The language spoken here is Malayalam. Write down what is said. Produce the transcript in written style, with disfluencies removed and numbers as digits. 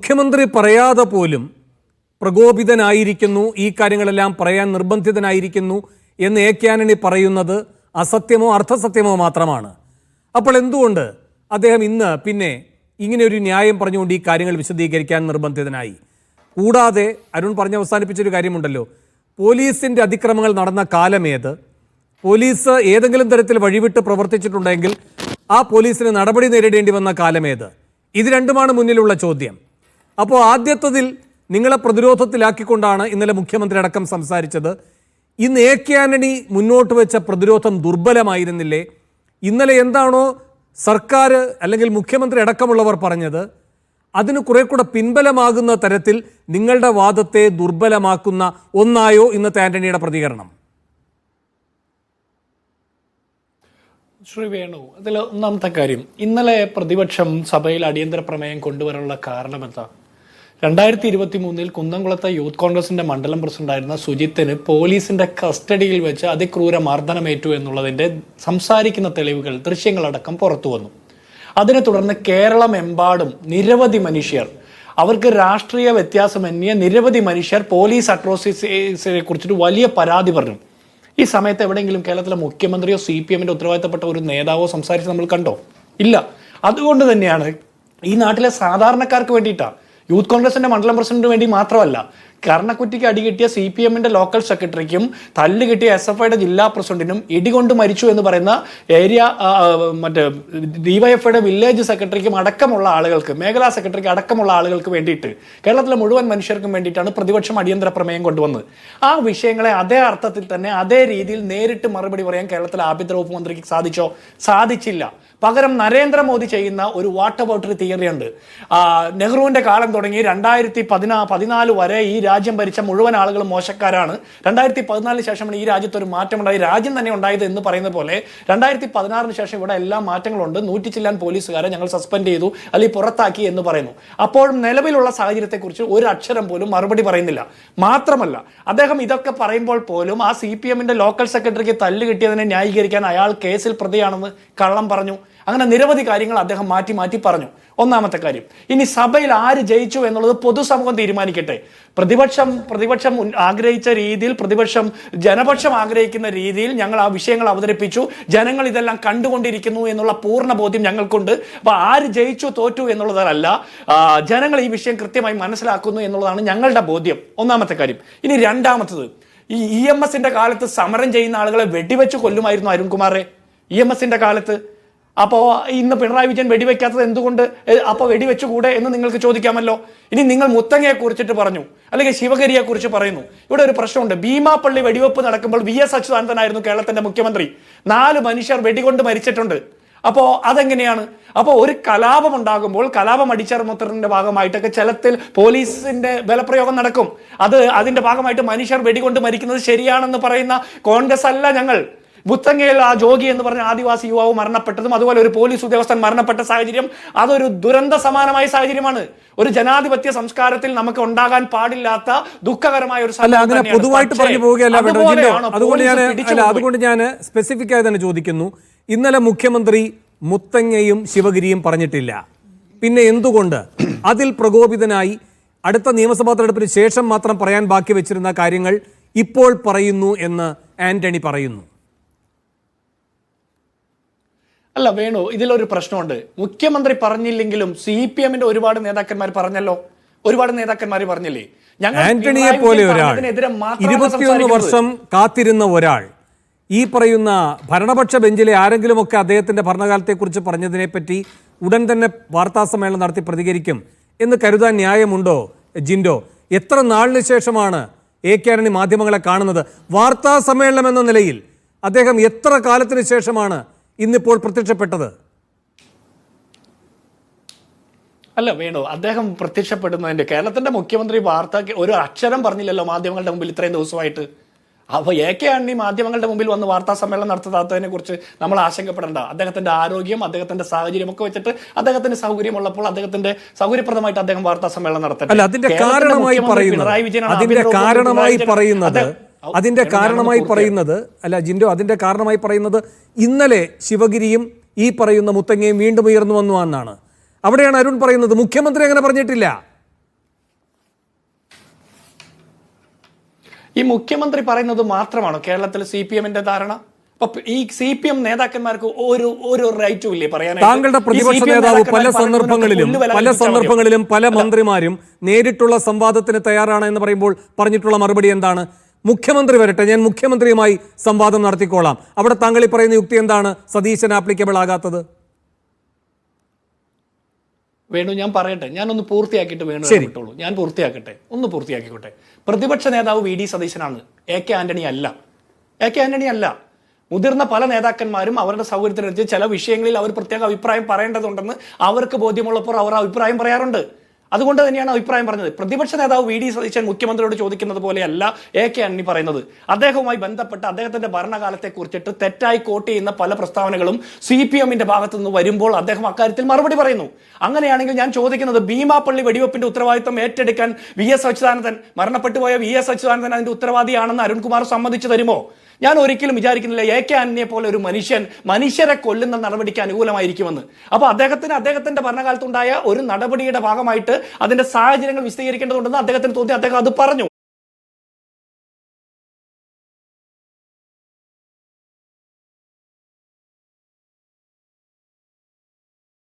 മുഖ്യമന്ത്രി പറയാതെ പോലും പ്രകോപിതനായിരിക്കുന്നു, ഈ കാര്യങ്ങളെല്ലാം പറയാൻ നിർബന്ധിതനായിരിക്കുന്നു എന്ന് എ കെ ആന്റണി പറയുന്നത് അസത്യമോ അർത്ഥസത്യമോ മാത്രമാണ്. അപ്പോൾ എന്തുകൊണ്ട് അദ്ദേഹം ഇന്ന് പിന്നെ ഇങ്ങനെ ഒരു ന്യായം പറഞ്ഞുകൊണ്ട് ഈ കാര്യങ്ങൾ വിശദീകരിക്കാൻ നിർബന്ധിതനായി? കൂടാതെ അരുൺ പറഞ്ഞ് അവസാനിപ്പിച്ചൊരു കാര്യമുണ്ടല്ലോ, പോലീസിൻ്റെ അതിക്രമങ്ങൾ നടന്ന കാലമേത്, പോലീസ് ഏതെങ്കിലും തരത്തിൽ വഴിവിട്ട് പ്രവർത്തിച്ചിട്ടുണ്ടെങ്കിൽ ആ പോലീസിന് നടപടി നേരിടേണ്ടി വന്ന കാലമേത്? ഇത് രണ്ടുമാണ് മുന്നിലുള്ള ചോദ്യം. അപ്പോൾ ആദ്യത്തതിൽ നിങ്ങളെ പ്രതിരോധത്തിലാക്കിക്കൊണ്ടാണ് ഇന്നലെ മുഖ്യമന്ത്രി അടക്കം സംസാരിച്ചത്. ഇന്ന് എ കെ ആന്റണി മുന്നോട്ട് വെച്ച പ്രതിരോധം ദുർബലമായിരുന്നില്ലേ? ഇന്നലെ എന്താണോ സർക്കാർ അല്ലെങ്കിൽ മുഖ്യമന്ത്രി അടക്കമുള്ളവർ പറഞ്ഞത് അതിന് കുറെ കൂടെ പിൻബലമാകുന്ന തരത്തിൽ നിങ്ങളുടെ വാദത്തെ ദുർബലമാക്കുന്ന ഒന്നായോ ഇന്നത്തെ ആന്റണിയുടെ പ്രതികരണം? ശ്രീ വേണു, അതിൽ ഒന്നാമത്തെ കാര്യം, ഇന്നലെ പ്രതിപക്ഷം സഭയിൽ അടിയന്തര പ്രമേയം കൊണ്ടുവരാനുള്ള കാരണം എന്താ? 2023 കുന്നംകുളത്തെ യൂത്ത് കോൺഗ്രസിന്റെ മണ്ഡലം പ്രസിഡന്റായിരുന്ന സുജിത്തിന് പോലീസിന്റെ കസ്റ്റഡിയിൽ വെച്ച് അതിക്രൂര മർദ്ദനമേറ്റു എന്നുള്ളതിന്റെ സംസാരിക്കുന്ന തെളിവുകൾ, ദൃശ്യങ്ങളടക്കം പുറത്തു വന്നു. അതിനെ തുടർന്ന് കേരളമെമ്പാടും നിരവധി മനുഷ്യർ, അവർക്ക് രാഷ്ട്രീയ വ്യത്യാസമന്യേ നിരവധി മനുഷ്യർ പോലീസ് അട്രോസിറ്റിയെ കുറിച്ചിട്ട് വലിയ പരാതി പറഞ്ഞു. ഈ സമയത്ത് എവിടെയെങ്കിലും കേരളത്തിലെ മുഖ്യമന്ത്രിയോ CPM-ന്റെ ഉത്തരവാദിത്തപ്പെട്ട ഒരു നേതാവോ സംസാരിച്ച് നമ്മൾ കണ്ടോ? ഇല്ല. അതുകൊണ്ട് തന്നെയാണ് ഈ നാട്ടിലെ സാധാരണക്കാർക്ക് വേണ്ടിയിട്ടാണ്, യൂത്ത് കോൺഗ്രസിന്റെ മണ്ഡലം പ്രസിഡന്റിന് വേണ്ടി മാത്രമല്ല, കർണക്കുറ്റിക്ക് അടികിട്ടിയ CPM-ന്റെ ലോക്കൽ സെക്രട്ടറിക്കും തല്ല് കിട്ടിയ SFIയുടെ ജില്ലാ പ്രസിഡന്റിനും ഇടികൊണ്ട് മരിച്ചു എന്ന് പറയുന്ന ഏരിയ DYFIയുടെ വില്ലേജ് സെക്രട്ടറിക്കും അടക്കമുള്ള ആളുകൾക്ക്, മേഖലാ സെക്രട്ടറിക്ക് അടക്കമുള്ള ആളുകൾക്ക് വേണ്ടിയിട്ട്, കേരളത്തിലെ മുഴുവൻ മനുഷ്യർക്കും വേണ്ടിയിട്ടാണ് പ്രതിപക്ഷം അടിയന്തര പ്രമേയം കൊണ്ടുവന്നത്. ആ വിഷയങ്ങളെ അതേ അർത്ഥത്തിൽ തന്നെ അതേ രീതിയിൽ നേരിട്ട് മറുപടി പറയാൻ കേരളത്തിലെ ആഭ്യന്തര വകുപ്പ് മന്ത്രിക്ക് സാധിച്ചോ? സാധിച്ചില്ല. പകരം നരേന്ദ്രമോദി ചെയ്യുന്ന ഒരു വാട്ടർ ബോട്ടിൽ തിയറി ഉണ്ട്. നെഹ്റുവിന്റെ കാലം തുടങ്ങി 2014 വരെ ഈ രാജ്യം ഭരിച്ച മുഴുവൻ ആളുകളും മോശക്കാരാണ്. 2014 ശേഷമാണ് ഈ രാജ്യത്ത് ഒരു മാറ്റമുണ്ടായി, രാജ്യം തന്നെ ഉണ്ടായത് എന്ന് പറയുന്ന പോലെ 2016 ശേഷം ഇവിടെ എല്ലാ മാറ്റങ്ങളുണ്ട്. 100 ചില്ലാൻ പോലീസുകാരെ ഞങ്ങൾ സസ്പെൻഡ് ചെയ്തു അല്ലെങ്കിൽ പുറത്താക്കി എന്ന് പറയുന്നു. അപ്പോഴും നിലവിലുള്ള സാഹചര്യത്തെക്കുറിച്ച് ഒരു അക്ഷരം പോലും മറുപടി പറയുന്നില്ല. മാത്രമല്ല, അദ്ദേഹം ഇതൊക്കെ പറയുമ്പോൾ പോലും ആ CPM-ന്റെ ലോക്കൽ സെക്രട്ടറിക്ക് തല്ല് കിട്ടിയതിനെ ന്യായീകരിക്കാൻ അയാൾ കേസിൽ പ്രതിയാണെന്ന് കള്ളം പറഞ്ഞു. അങ്ങനെ നിരവധി കാര്യങ്ങൾ അദ്ദേഹം മാറ്റി മാറ്റി പറഞ്ഞു. ഒന്നാമത്തെ കാര്യം, ഇനി സഭയിൽ ആര് ജയിച്ചു എന്നുള്ളത് പൊതുസമൂഹം തീരുമാനിക്കട്ടെ. പ്രതിപക്ഷം ആഗ്രഹിച്ച രീതിയിൽ, ജനപക്ഷം ആഗ്രഹിക്കുന്ന രീതിയിൽ ഞങ്ങൾ ആ വിഷയങ്ങൾ അവതരിപ്പിച്ചു. ജനങ്ങൾ ഇതെല്ലാം കണ്ടുകൊണ്ടിരിക്കുന്നു എന്നുള്ള പൂർണ്ണ ബോധ്യം ഞങ്ങൾക്കുണ്ട്. അപ്പൊ ആര് ജയിച്ചു തോറ്റു എന്നുള്ളതല്ല, ജനങ്ങൾ ഈ വിഷയം കൃത്യമായി മനസ്സിലാക്കുന്നു എന്നുള്ളതാണ് ഞങ്ങളുടെ ബോധ്യം. ഒന്നാമത്തെ കാര്യം. ഇനി രണ്ടാമത്തത്, ഈ EMS-ന്റെ കാലത്ത് സമരം ചെയ്യുന്ന ആളുകളെ വെടിവെച്ച് കൊല്ലുമായിരുന്നു അരുൺകുമാറെ, EMS-ന്റെ കാലത്ത്. അപ്പോൾ ഇന്ന് പിണറായി വിജയൻ വെടിവെക്കാത്തത് എന്തുകൊണ്ട്? അപ്പോൾ വെടിവെച്ചുകൂടെ എന്ന് നിങ്ങൾക്ക് ചോദിക്കാമല്ലോ. ഇനി നിങ്ങൾ മുത്തങ്ങയെ കുറിച്ചിട്ട് പറഞ്ഞു, അല്ലെങ്കിൽ ശിവഗിരിയെ കുറിച്ച് പറയുന്നു. ഇവിടെ ഒരു പ്രശ്നമുണ്ട്. ഭീമാപ്പള്ളി വെടിവെപ്പ് നടക്കുമ്പോൾ VS അച്യുതാനന്ദനായിരുന്നു കേരളത്തിന്റെ മുഖ്യമന്ത്രി. 4 മനുഷ്യർ വെടികൊണ്ട് മരിച്ചിട്ടുണ്ട്. അപ്പോൾ അതെങ്ങനെയാണ്? അപ്പോൾ ഒരു കലാപം ഉണ്ടാകുമ്പോൾ കലാപം അടിച്ചമർത്തലിന്റെ ഭാഗമായിട്ടൊക്കെ ചിലത്തിൽ പോലീസിന്റെ ബലപ്രയോഗം നടക്കും. അതിന്റെ ഭാഗമായിട്ട് മനുഷ്യർ വെടികൊണ്ട് മരിക്കുന്നത് ശരിയാണെന്ന് പറയുന്ന കോൺഗ്രസ് അല്ല ഞങ്ങൾ. മുത്തങ്ങയിൽ ആ ജോഗി എന്ന് പറഞ്ഞ ആദിവാസി യുവാവ് മരണപ്പെട്ടതും അതുപോലെ ഒരു പോലീസ് ഉദ്യോഗസ്ഥൻ മരണപ്പെട്ട സാഹചര്യം, അതൊരു ദുരന്ത സമാനമായ സാഹചര്യമാണ്. ഒരു ജനാധിപത്യ സംസ്കാരത്തിൽ നമുക്ക് ഉണ്ടാകാൻ പാടില്ലാത്ത ദുഃഖകരമായ ഒരു പൊതുവായിട്ട് പറഞ്ഞു പോവുകയല്ല. അതുകൊണ്ട് ഞാൻ സ്പെസിഫിക് ആയി തന്നെ ചോദിക്കുന്നു, ഇന്നലെ മുഖ്യമന്ത്രി മുത്തങ്ങയും ശിവഗിരിയും പറഞ്ഞിട്ടില്ല. പിന്നെ എന്തുകൊണ്ട് അതിൽ പ്രകോപിതനായി അടുത്ത നിയമസഭാ തെരഞ്ഞെടുപ്പിന് ശേഷം മാത്രം പറയാൻ ബാക്കി വെച്ചിരുന്ന കാര്യങ്ങൾ ഇപ്പോൾ പറയുന്നു എന്ന് ആന്റണി പറയുന്നു? അല്ല വേണു, ഇതിലൊരു പ്രശ്നമുണ്ട്. മുഖ്യമന്ത്രി പറഞ്ഞില്ലെങ്കിലും CPM-ന്റെ ഒരുപാട് നേതാക്കന്മാർ പറഞ്ഞല്ലോ, ഒരുപാട് നേതാക്കന്മാർ പറഞ്ഞില്ലേ? ആന്റണിയെ പോലെ ഒരാൾ, 21 വർഷം കാത്തിരുന്ന ഒരാൾ, ഈ പറയുന്ന ഭരണപക്ഷ ബെഞ്ചിലെ ആരെങ്കിലുമൊക്കെ അദ്ദേഹത്തിന്റെ ഭരണകാലത്തെക്കുറിച്ച് പറഞ്ഞതിനെ പറ്റി ഉടൻ തന്നെ വാർത്താസമ്മേളനം നടത്തി പ്രതികരിക്കും എന്ന് കരുതാൻ ന്യായമുണ്ടോ ജിൻഡോ? എത്ര നാളിന് ശേഷമാണ് എ കെ ആന്റണി മാധ്യമങ്ങളെ കാണുന്നത്? വാർത്താ സമ്മേളനം എന്ന നിലയിൽ അദ്ദേഹം എത്ര കാലത്തിന് ശേഷമാണ് ഇന്നിപ്പോൾ പ്രത്യക്ഷപ്പെട്ടത്? അല്ല വേണു, അദ്ദേഹം പ്രത്യക്ഷപ്പെടുന്നതിന്റെ, കേരളത്തിന്റെ മുഖ്യമന്ത്രി വാർത്ത ഒരു അക്ഷരം പറഞ്ഞില്ലല്ലോ മാധ്യമങ്ങളുടെ മുമ്പിൽ ഇത്രയും ദിവസമായിട്ട്. അപ്പോൾ എ കെ ആന്റണി മാധ്യമങ്ങളുടെ മുമ്പിൽ വന്ന് വാർത്താ സമ്മേളനം നടത്താത്തതിനെ കുറിച്ച് നമ്മൾ ആശങ്കപ്പെടേണ്ട. അദ്ദേഹത്തിന്റെ ആരോഗ്യം, അദ്ദേഹത്തിന്റെ സാഹചര്യം ഒക്കെ വെച്ചിട്ട് അദ്ദേഹത്തിന് സൗകര്യമുള്ളപ്പോൾ അദ്ദേഹത്തിന്റെ സൗകര്യപ്രദമായിട്ട് അദ്ദേഹം വാർത്താ സമ്മേളനം നടത്തട്ടെ. അതിന്റെ കാരണമായി പറയുന്നത് ഇന്നലെ ശിവഗിരിയും ഈ പറയുന്ന മുത്തങ്ങയും വീണ്ടും ഉയർന്നു വന്നു എന്നാണ്. അവിടെയാണ് അരുൺ പറയുന്നത് മുഖ്യമന്ത്രി അങ്ങനെ പറഞ്ഞിട്ടില്ല. ഈ മുഖ്യമന്ത്രി പറയുന്നത് മാത്രമാണോ കേരളത്തിൽ CPM-ന്റെ ധാരണ? അപ്പൊ ഈ CPM നേതാക്കന്മാർക്ക് ഒരു റൈറ്റും ഇല്ലേ പറയാനായിട്ട്? താങ്കളുടെ പ്രതിപക്ഷ നേതാവ് പല സന്ദർഭങ്ങളിലും പല മന്ത്രിമാരും നേരിട്ടുള്ള സംവാദത്തിന് തയ്യാറാണ് എന്ന് പറയുമ്പോൾ പറഞ്ഞിട്ടുള്ള മറുപടി എന്താണ്? മുഖ്യമന്ത്രി വരട്ടെ, ഞാൻ മുഖ്യമന്ത്രിയുമായി സംവാദം നടത്തിക്കോളാം. അവിടെ താങ്കൾ ഈ പറയുന്ന യുക്തി എന്താണ് സതീശൻ ആപ്ലിക്കബിൾ ആകാത്തത്? വേണു, ഞാൻ പറയട്ടെ, ഞാനൊന്ന് പൂർത്തിയാക്കിയിട്ട് വേണു വിട്ടോളൂ. ഞാൻ പൂർത്തിയാക്കട്ടെ, ഒന്ന് പൂർത്തിയാക്കിക്കോട്ടെ. പ്രതിപക്ഷ നേതാവ് VD സതീശനാണ്, AK ആന്റണി അല്ല. AK ആന്റണി അല്ല. മുതിർന്ന പല നേതാക്കന്മാരും അവരുടെ സൗകര്യത്തിനനുസരിച്ച് ചില വിഷയങ്ങളിൽ അവർ പ്രത്യേക അഭിപ്രായം പറയേണ്ടതുണ്ടെന്ന് അവർക്ക് ബോധ്യമുള്ളപ്പോൾ അവർ അഭിപ്രായം പറയാറുണ്ട്. അതുകൊണ്ട് തന്നെയാണ് അഭിപ്രായം പറഞ്ഞത്. പ്രതിപക്ഷ നേതാവ് VD സതീശൻ മുഖ്യമന്ത്രിയോട് ചോദിക്കുന്നത് പോലെയല്ല AK ആന്റണി പറയുന്നത്. അദ്ദേഹവുമായി ബന്ധപ്പെട്ട് അദ്ദേഹത്തിന്റെ ഭരണകാലത്തെ കുറിച്ചിട്ട് തെറ്റായി കോട്ട് ചെയ്യുന്ന പല പ്രസ്താവനകളും CPM-ന്റെ ഭാഗത്തു നിന്ന് വരുമ്പോൾ അദ്ദേഹം അക്കാര്യത്തിൽ മറുപടി പറയുന്നു. അങ്ങനെയാണെങ്കിൽ ഞാൻ ചോദിക്കുന്നത്, ഭീമാപ്പള്ളി വെടിവെപ്പിന്റെ ഉത്തരവാദിത്വം ഏറ്റെടുക്കാൻ VS അച്യുതാനന്ദൻ, മരണപ്പെട്ടുപോയ VS അച്യുതാനന്ദൻ അതിന്റെ ഉത്തരവാദിയാണെന്ന് അരുൺകുമാർ സമ്മതിച്ചു തരുമോ? ഞാൻ ഒരിക്കലും വിചാരിക്കുന്നില്ല AK ആന്റണിയെ പോലെ ഒരു മനുഷ്യരെ കൊല്ലുന്ന നടപടിക്ക് അനുകൂലമായിരിക്കുമെന്ന്. അപ്പൊ അദ്ദേഹത്തിന്റെ ഭരണകാലത്തുണ്ടായ ഒരു നടപടിയുടെ ഭാഗമായിട്ട് അതിന്റെ സാഹചര്യങ്ങൾ വിശദീകരിക്കേണ്ടതുണ്ടെന്ന് അദ്ദേഹത്തിന് തോന്നി, അദ്ദേഹം അത് പറഞ്ഞു.